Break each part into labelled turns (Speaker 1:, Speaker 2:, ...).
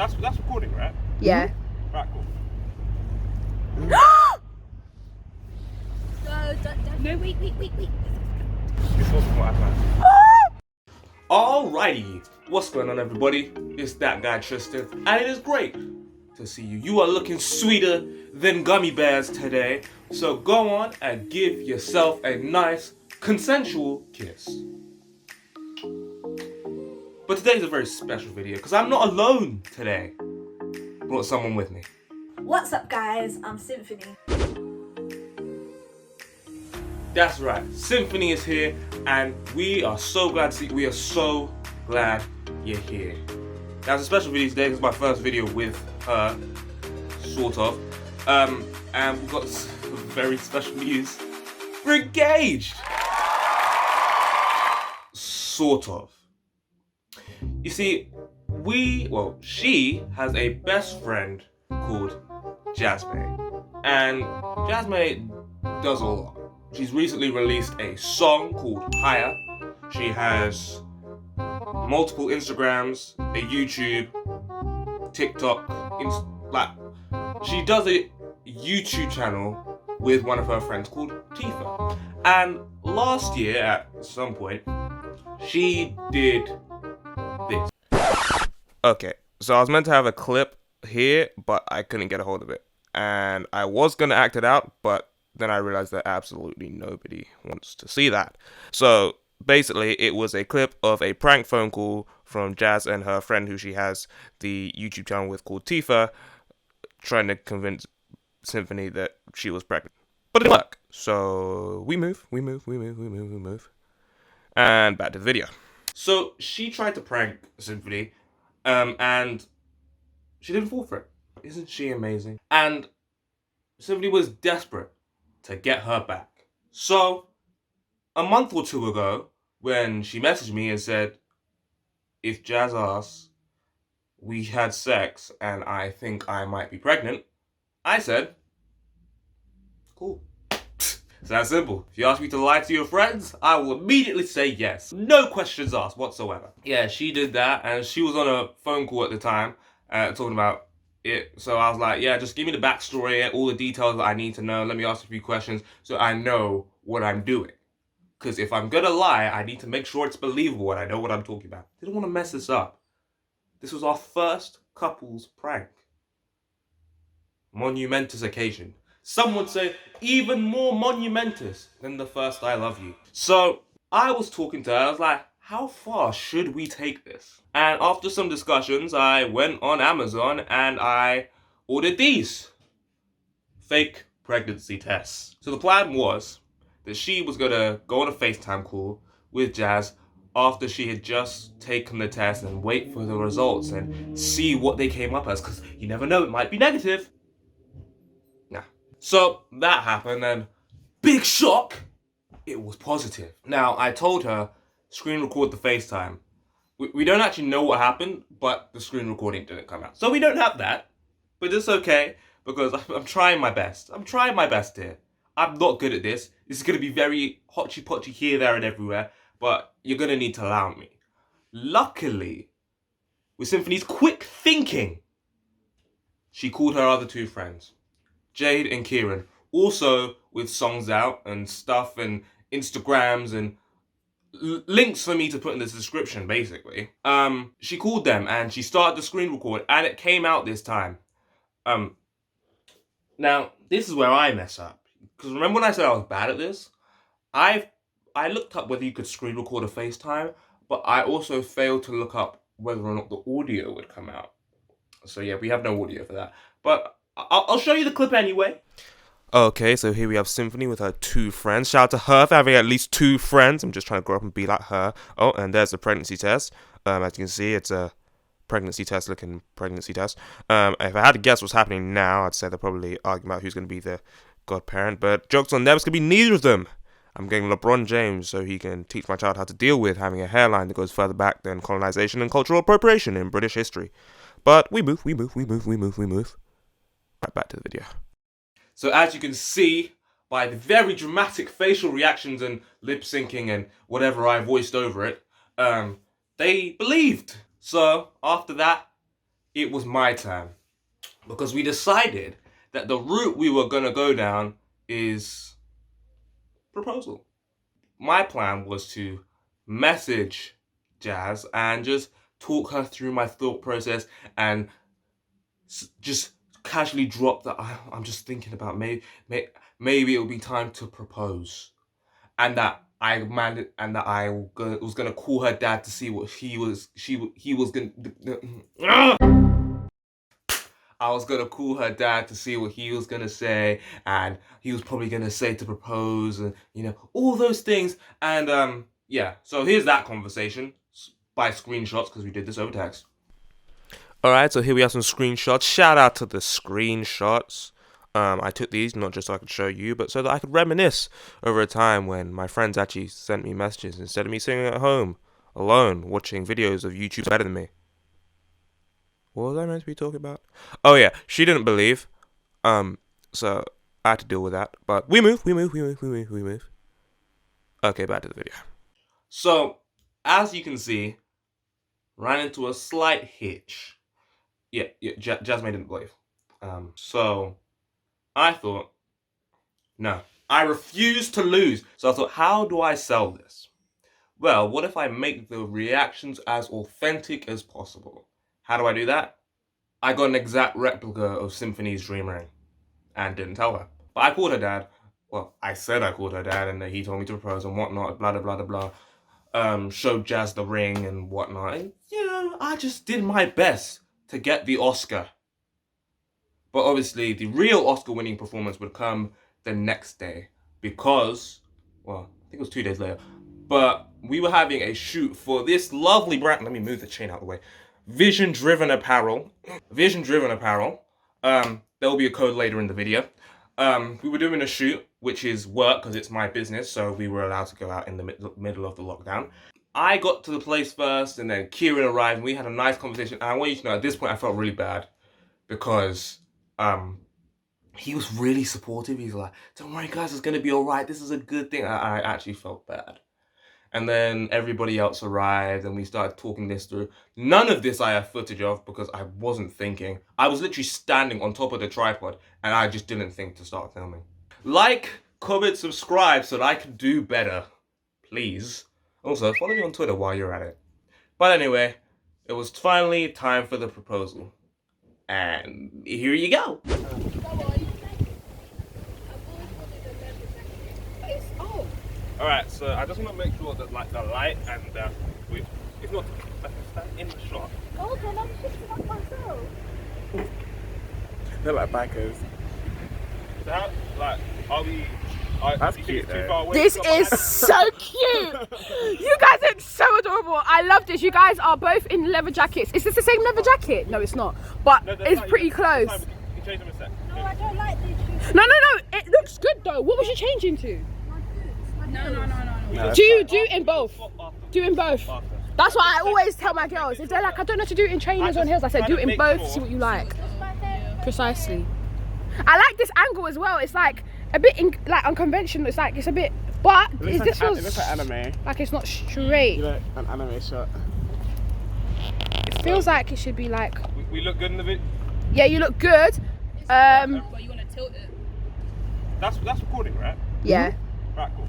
Speaker 1: That's recording, right?
Speaker 2: Yeah.
Speaker 1: Right, cool.
Speaker 2: No, wait.
Speaker 1: This wasn't what I planned. Alrighty, what's going on, everybody? It's that guy Tristan, and it is great to see you. You are looking sweeter than gummy bears today, so go on and give yourself a nice, consensual kiss. But today's a very special video because I'm not alone today. I brought someone with me.
Speaker 3: What's up, guys? I'm Symphony.
Speaker 1: That's right, Symphony is here, and we are so glad to see you. We are so glad you're here. Now, it's a special video today because it's my first video with her, sort of. And we've got some very special news. We're engaged! Sort of. You see, she has a best friend called Jazmae. And Jazmae does a lot. She's recently released a song called Higher. She has multiple Instagrams, a YouTube, TikTok, she does a YouTube channel with one of her friends called Tifa. And last year, at some point, she did this. Okay, so I was meant to have a clip here, but I couldn't get a hold of it. And I was gonna act it out, but then I realized that absolutely nobody wants to see that. So basically, it was a clip of a prank phone call from Jazz and her friend who she has the YouTube channel with called Tifa, trying to convince Symphony that she was pregnant. But it didn't work. So we move. And back to the video. So she tried to prank Symphony, and she didn't fall for it. Isn't she amazing? And Symphony was desperate to get her back. So a month or two ago, when she messaged me and said, if Jazz asks, we had sex and I think I might be pregnant, I said, cool. It's that simple. If you ask me to lie to your friends, I will immediately say yes. No questions asked whatsoever. Yeah, she did that, and she was on a phone call at the time, talking about it. So I was like, yeah, just give me the backstory, all the details that I need to know. Let me ask a few questions so I know what I'm doing. Because if I'm gonna lie, I need to make sure it's believable and I know what I'm talking about. Didn't want to mess this up. This was our first couples prank. Monumentous occasion. Some would say even more monumentous than the first I love you. So I was talking to her, I was like, how far should we take this? And after some discussions, I went on Amazon and I ordered these fake pregnancy tests. So the plan was that she was gonna go on a FaceTime call with Jazz after she had just taken the test and wait for the results and see what they came up as, because you never know, it might be negative. Nah. So that happened, and big shock, it was positive. Now, I told her, screen record the FaceTime. We don't actually know what happened, but the screen recording didn't come out. So we don't have that, but it's okay, because I'm trying my best. I'm trying my best here. I'm not good at this. This is going to be very hotchy-potchy here, there, and everywhere, but you're going to need to allow me. Luckily, with Symphony's quick thinking, she called her other two friends, Jade and Keirran, also with songs out and stuff and Instagrams and links for me to put in the description, basically. She called them and she started the screen record and it came out this time. Now, this is where I mess up. Because remember when I said I was bad at this? I looked up whether you could screen record a FaceTime, but I also failed to look up whether or not the audio would come out. So yeah, we have no audio for that. But I'll show you the clip anyway. Okay, so here we have Symphony with her two friends. Shout out to her for having at least two friends. I'm just trying to grow up and be like her. Oh, and there's the pregnancy test. As you can see, it's a pregnancy test looking pregnancy test. If I had to guess what's happening now, I'd say they're probably arguing about who's going to be the godparent. But jokes on them, it's going to be neither of them. I'm getting LeBron James so he can teach my child how to deal with having a hairline that goes further back than colonization and cultural appropriation in British history. But we move. Right back to the video. So as you can see by the very dramatic facial reactions and lip syncing and whatever I voiced over it, they believed. So after that, it was my turn. Because we decided that the route we were going to go down is proposal. My plan was to message Jazz and just talk her through my thought process and just casually drop that I'm just thinking about maybe it'll be time to propose, and that I was gonna call her dad to see what he was gonna. I was gonna call her dad to see what he was gonna say, and he was probably gonna say to propose, and all those things. And yeah. So here's that conversation by screenshots because we did this over text. All right, so here we have some screenshots. Shout out to the screenshots. I took these not just so I could show you, but so that I could reminisce over a time when my friends actually sent me messages instead of me sitting at home alone watching videos of YouTube better than me. What was I meant to be talking about? Oh yeah, she didn't believe. So I had to deal with that. But we move. Okay, back to the video. So, as you can see, ran into a slight hitch. Yeah, Jazmae didn't believe. So I thought, no, I refuse to lose. So I thought, how do I sell this? Well, what if I make the reactions as authentic as possible? How do I do that? I got an exact replica of Symphony's dream ring and didn't tell her. But I called her dad. Well, I said I called her dad and he told me to propose and whatnot, blah, blah, blah, blah, blah. Showed Jazz the ring and whatnot. And, I just did my best to get the Oscar. But obviously, the real Oscar-winning performance would come the next day because, well, I think it was 2 days later. But we were having a shoot for this lovely brand. Let me move the chain out of the way. Vision Driven Apparel. There will be a code later in the video. We were doing a shoot, which is work because it's my business, so we were allowed to go out in the middle of the lockdown. I got to the place first, and then Keirran arrived, and we had a nice conversation. And I want you to know, at this point, I felt really bad because he was really supportive. He's like, "Don't worry, guys, it's gonna be all right. This is a good thing." I actually felt bad. And then everybody else arrived and we started talking this through. None of this I have footage of because I wasn't thinking. I was literally standing on top of the tripod and I just didn't think to start filming. Like, comment, subscribe so that I can do better. Please. Also, follow me on Twitter while you're at it. But anyway, it was finally time for the proposal. And here you go. Alright, so I just want to make sure that like the light and if not, I can stand in the shot.
Speaker 3: Oh, then I'm shifting up myself.
Speaker 2: They're like bikers.
Speaker 1: So how, like, are we...
Speaker 2: That's cute
Speaker 1: too far away?
Speaker 4: This is so cute. You guys look so adorable. I love this. You guys are both in leather jackets. Is this the same leather jacket? No, it's not. But
Speaker 1: No,
Speaker 4: it's pretty close.
Speaker 1: You can change them in a sec.
Speaker 3: No, I don't like these shoes.
Speaker 4: No. It looks good though. What was you changing to?
Speaker 3: No.
Speaker 4: Do in both. Do in both. That's why I always tell my girls. If they're like, I don't know to do it in trainers or in heels, I said do it in both. See what you like. Precisely. I like this angle as well. It's like a bit like unconventional. It's like it's a bit, but
Speaker 2: It looks like anime.
Speaker 4: like it's not straight.
Speaker 2: You like an anime shot.
Speaker 4: It feels like it should be like.
Speaker 1: We look good in the video?
Speaker 4: Yeah, you look good.
Speaker 5: But you want to tilt it.
Speaker 1: That's recording, right?
Speaker 4: Yeah.
Speaker 1: Right, cool.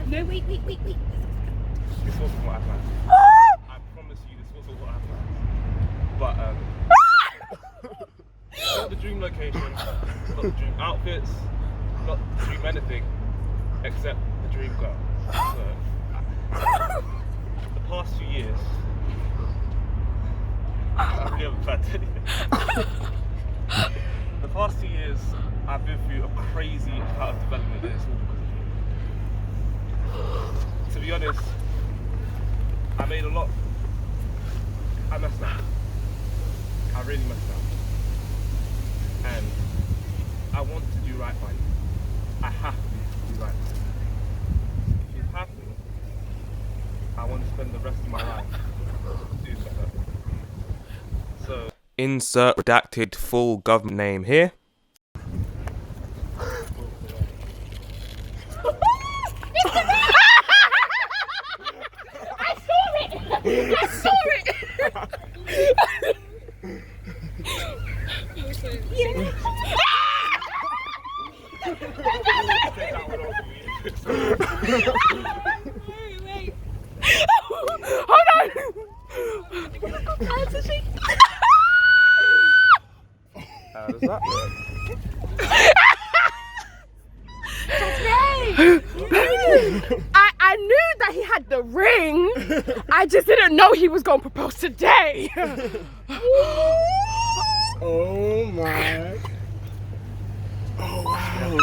Speaker 5: No, wait.
Speaker 1: This wasn't what I planned. I promise you this wasn't what I planned. But not the dream location, not the dream outfits, not the dream anything, except the dream girl. So, the past 2 years, I really haven't planned anything. The past 2 years, I've been through a crazy amount of development that it's all because of you. To be honest, I made a lot. I messed up. I really messed up. And I want to do right by you. I have to do right by you. If you're happy, I want to spend the rest of my life doing better. So, insert redacted full government name here.
Speaker 4: I saw it. I saw it. Hold on.
Speaker 2: How does that work?
Speaker 4: I knew that he had the ring. I just didn't know he was gonna propose today.
Speaker 2: Oh my. Oh wow.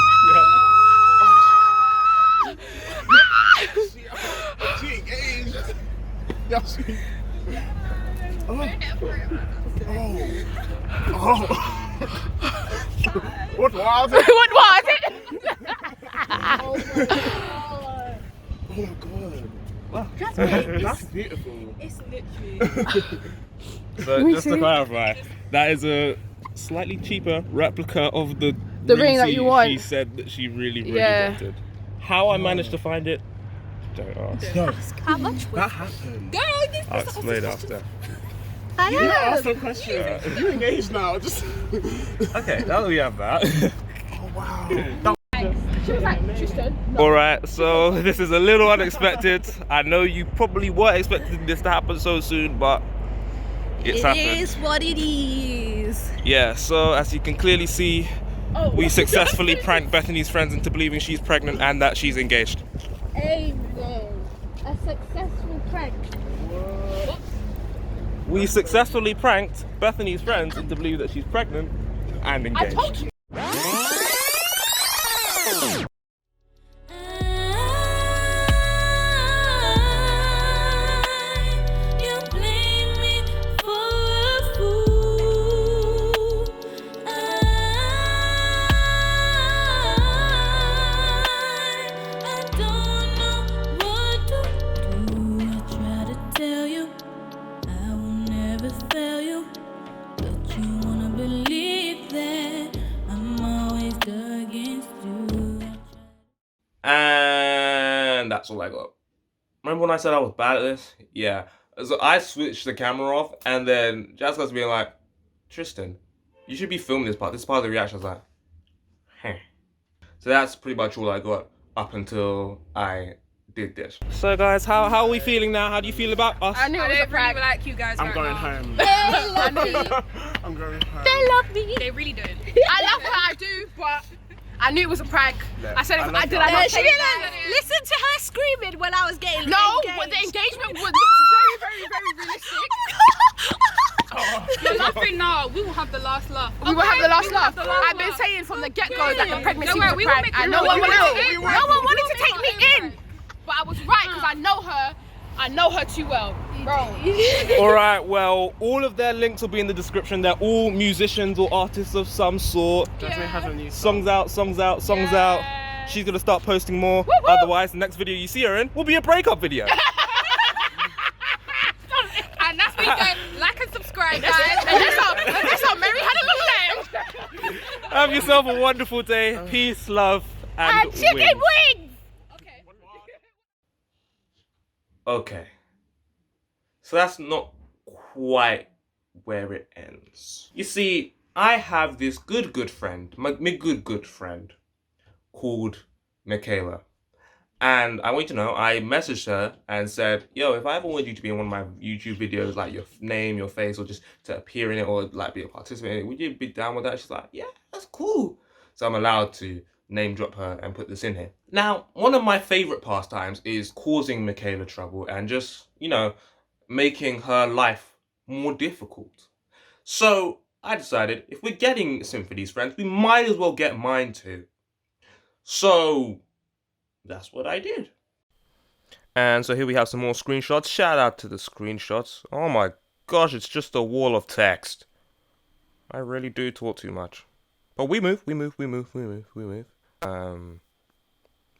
Speaker 2: She engaged. Yeah, she. Oh. Oh. What was it?
Speaker 4: What was it?
Speaker 2: Oh my god. Wow. That's beautiful.
Speaker 5: It's literally.
Speaker 1: So just to clarify, that is a slightly cheaper replica of the
Speaker 4: ring that you want.
Speaker 1: She said that she really
Speaker 4: Yeah.
Speaker 1: wanted. How I managed to find it, don't ask.
Speaker 2: No,
Speaker 5: How much?
Speaker 2: that happened.
Speaker 5: Girl, this
Speaker 1: I'll explain after.
Speaker 2: You didn't ask the question. You're engaged now. Just.
Speaker 1: Okay, now that we have that.
Speaker 2: Oh wow.
Speaker 4: She was like, Tristan.
Speaker 1: Alright, so this is a little unexpected. I know you probably weren't expecting this to happen so soon, but it's happened.
Speaker 5: It is what it is.
Speaker 1: Yeah, so as you can clearly see, we successfully pranked Bethany's friends into believing she's pregnant and that she's engaged.
Speaker 3: Amen. A successful prank.
Speaker 1: We successfully pranked Bethany's friends into believing that she's pregnant and engaged.
Speaker 4: I told you.
Speaker 1: And that's all I got. Remember when I said I was bad at this? Yeah. So I switched the camera off, and then Jazmae's being like, Tristan, you should be filming this part. This is part of the reaction. I was like, huh. So that's pretty much all I got up until I did this. So guys, how are we feeling now? How do you feel about us?
Speaker 4: I knew it was a prank.
Speaker 5: Really like you guys.
Speaker 2: I'm
Speaker 5: right
Speaker 2: going
Speaker 5: now.
Speaker 2: home.
Speaker 4: They love me.
Speaker 2: I'm going home.
Speaker 4: They love me.
Speaker 5: They really don't.
Speaker 4: I love her, I do, but I knew it was a prank.
Speaker 2: Yeah.
Speaker 4: I said,
Speaker 2: I
Speaker 4: I
Speaker 2: love
Speaker 4: did
Speaker 2: that.
Speaker 4: I not
Speaker 5: She
Speaker 4: say
Speaker 5: didn't
Speaker 4: that?
Speaker 5: listen to her screaming when I was getting
Speaker 4: No,
Speaker 5: engaged.
Speaker 4: but the engagement was very, very, very realistic.
Speaker 5: You're laughing now. We will have the last laugh.
Speaker 4: We will have the last
Speaker 5: we will
Speaker 4: laugh.
Speaker 5: have the last
Speaker 4: I've been
Speaker 5: laugh.
Speaker 4: saying from the get-go that the pregnancy
Speaker 5: Don't
Speaker 4: was
Speaker 5: worry,
Speaker 4: a
Speaker 5: we will
Speaker 4: prank,
Speaker 5: make
Speaker 4: and
Speaker 5: it
Speaker 4: no one
Speaker 5: real.
Speaker 4: wanted to take me in. But I was right because I know her. I know her too well, bro.
Speaker 1: Alright, well, all of their links will be in the description. They're all musicians or artists of some sort.
Speaker 2: Jazmae has a new song.
Speaker 1: Songs out. She's gonna start posting more.
Speaker 4: Woo, woo.
Speaker 1: Otherwise, the next video you see her in will be a breakup video.
Speaker 5: And that's me going, like and subscribe, guys.
Speaker 4: That's how Mary had a look at him.
Speaker 1: Have yourself a wonderful day. Peace, love, and
Speaker 4: And chicken
Speaker 1: wings.
Speaker 4: wings.
Speaker 1: Okay. So that's not quite where it ends. You see, I have this good friend, my good friend, called Michaela. And I want you to know, I messaged her and said, yo, if I ever wanted you to be in one of my YouTube videos, like your name, your face, or just to appear in it, or like be a participant in it, would you be down with that? She's like, yeah, that's cool. So I'm allowed to name drop her and put this in here. Now, one of my favorite pastimes is causing Michaela trouble and just, you know, making her life more difficult. So I decided if we're getting Symphony's friends, we might as well get mine too. So that's what I did. And so here we have some more screenshots. Shout out to the screenshots. Oh my gosh, it's just a wall of text. I really do talk too much. But we move.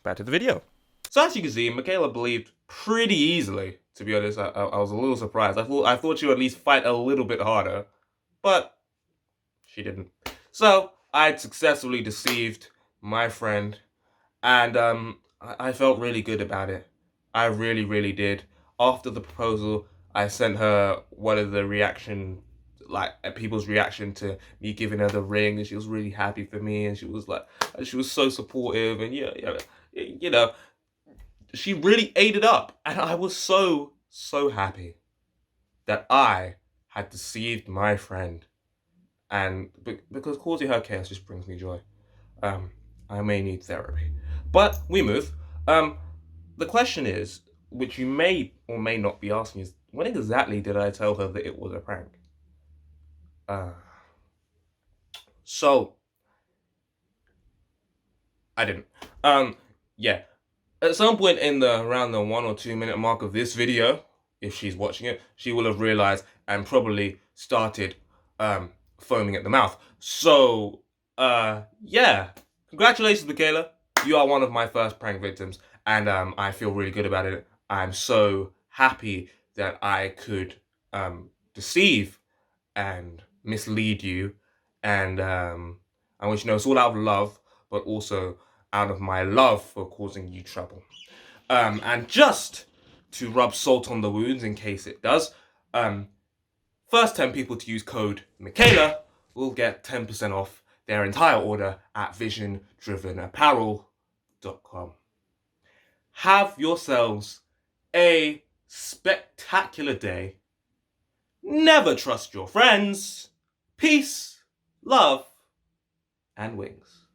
Speaker 1: Back to the video. So as you can see, Michaela believed pretty easily, to be honest. I was a little surprised. I thought she would at least fight a little bit harder, but she didn't. So I'd successfully deceived my friend, and I felt really good about it. I really did. After the proposal, I sent her what are the reaction, like people's reaction to me giving her the ring, and she was really happy for me, and she was so supportive, and you know, she really ate it up, and I was so happy that I had deceived my friend, and because causing her chaos just brings me joy. I may need therapy, but we move. The question is, which you may or may not be asking, is when exactly did I tell her that it was a prank? So I didn't. Yeah. At some point in the around the 1 or 2 minute mark of this video, if she's watching it, she will have realized and probably started foaming at the mouth. So yeah. Congratulations, Michaela. You are one of my first prank victims, and I feel really good about it. I'm so happy that I could deceive and mislead you, and I want you to know it's all out of love, but also out of my love for causing you trouble. And just to rub salt on the wounds in case it does, first 10 people to use code Michaela will get 10% off their entire order at visiondrivenapparel.com. Have yourselves a spectacular day. Never trust your friends. Peace, love, and wings.